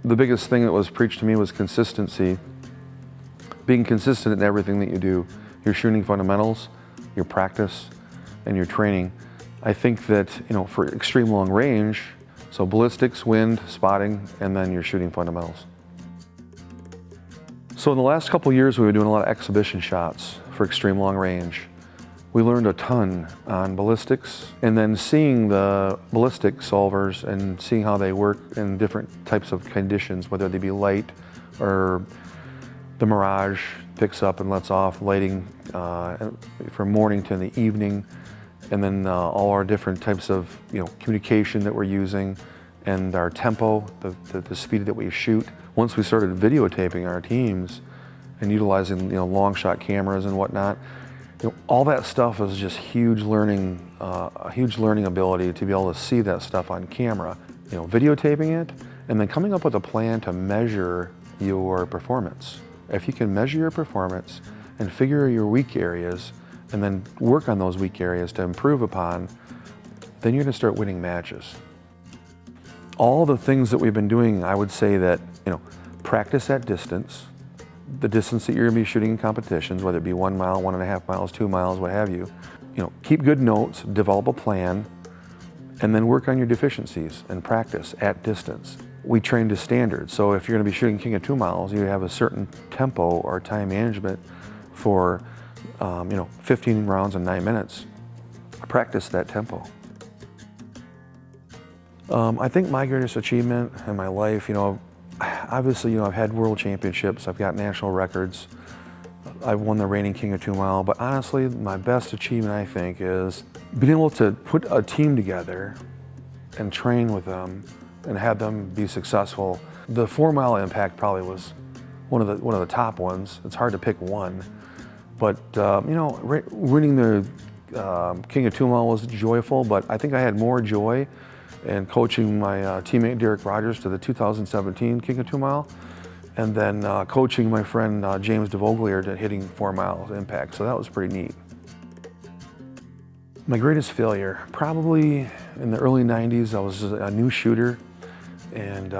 The biggest thing that was preached to me was consistency. Being consistent in everything that you do. Your shooting fundamentals, your practice, and your training. I think that, for extreme long range, so ballistics, wind, spotting, and then your shooting fundamentals. So in the last couple of years, we were doing a lot of exhibition shots for extreme long range. We learned a ton on ballistics, and then seeing the ballistic solvers and seeing how they work in different types of conditions, whether they be light or the Mirage picks up and lets off, lighting from morning to the evening, and then all our different types of communication that we're using, and our tempo, the speed that we shoot. Once we started videotaping our teams and utilizing long shot cameras and whatnot, all that stuff is just huge learning, a huge learning ability to be able to see that stuff on camera. Videotaping it and then coming up with a plan to measure your performance. If you can measure your performance and figure your weak areas and then work on those weak areas to improve upon, then you're gonna start winning matches. All the things that we've been doing, I would say that, practice at distance, the distance that you're gonna be shooting in competitions, whether it be 1 mile, 1.5 miles, 2 miles, what have you. Keep good notes, develop a plan, and then work on your deficiencies and practice at distance. We train to standards, so if you're gonna be shooting King of 2 miles, you have a certain tempo or time management for 15 rounds in 9 minutes. Practice that tempo. I think my greatest achievement in my life, obviously, I've had world championships, I've got national records, I've won the reigning King of 2 Mile, but honestly, my best achievement, I think, is being able to put a team together and train with them and have them be successful. The 4 Mile impact probably was one of the top ones. It's hard to pick one, but winning the King of 2 Mile was joyful, but I think I had more joy in coaching my teammate Derek Rogers to the 2017 King of 2 Mile, and then coaching my friend James DeVoglier to hitting 4 Mile impact, so that was pretty neat. My greatest failure, probably in the early 90s, I was a new shooter and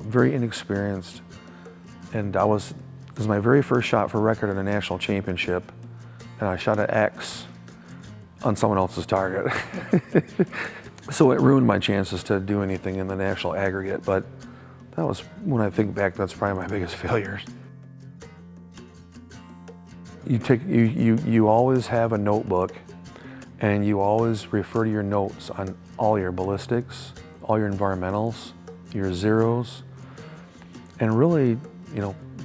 very inexperienced, and it was my very first shot for record at a national championship, and I shot an X on someone else's target. So it ruined my chances to do anything in the national aggregate, but that was, when I think back, that's probably my biggest failure. You always have a notebook, and you always refer to your notes on all your ballistics, all your environmentals, your zeros, and really,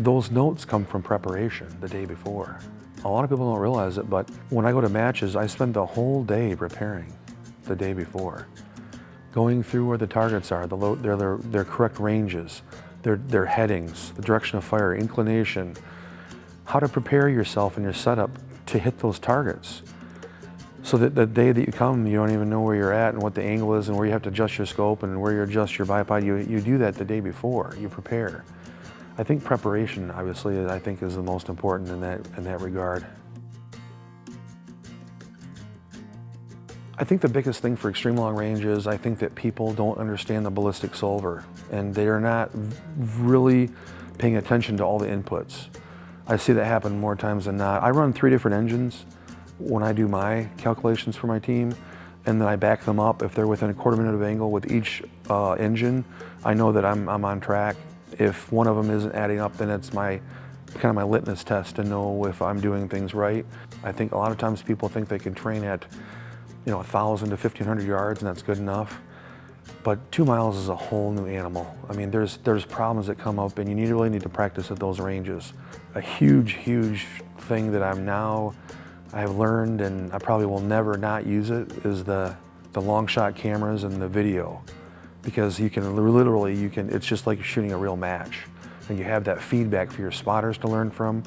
those notes come from preparation the day before. A lot of people don't realize it, but when I go to matches, I spend the whole day preparing the day before, going through where the targets are, their correct ranges, their headings, the direction of fire, inclination, how to prepare yourself and your setup to hit those targets, so that the day that you come, you don't even know where you're at and what the angle is and where you have to adjust your scope and where you adjust your bipod. You do that the day before, you prepare. I think preparation, obviously, I think is the most important in that regard. I think the biggest thing for extreme long range is I think that people don't understand the ballistic solver, and they are not really paying attention to all the inputs. I see that happen more times than not. I run 3 different engines when I do my calculations for my team, and then I back them up. If they're within a quarter minute of angle with each engine, I know that I'm on track. If one of them isn't adding up, then it's kind of my litmus test to know if I'm doing things right. I think a lot of times people think they can train at 1,000 to 1,500 yards, and that's good enough. But 2 miles is a whole new animal. I mean, there's problems that come up, and you really need to practice at those ranges. A huge thing that I've learned, and I probably will never not use it, is the long shot cameras and the video, because you can literally, it's just like shooting a real match, and you have that feedback for your spotters to learn from.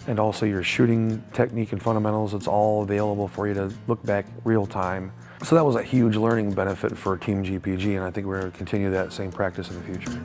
And also your shooting technique and fundamentals, it's all available for you to look back real time. So that was a huge learning benefit for Team GPG, and I think we're going to continue that same practice in the future.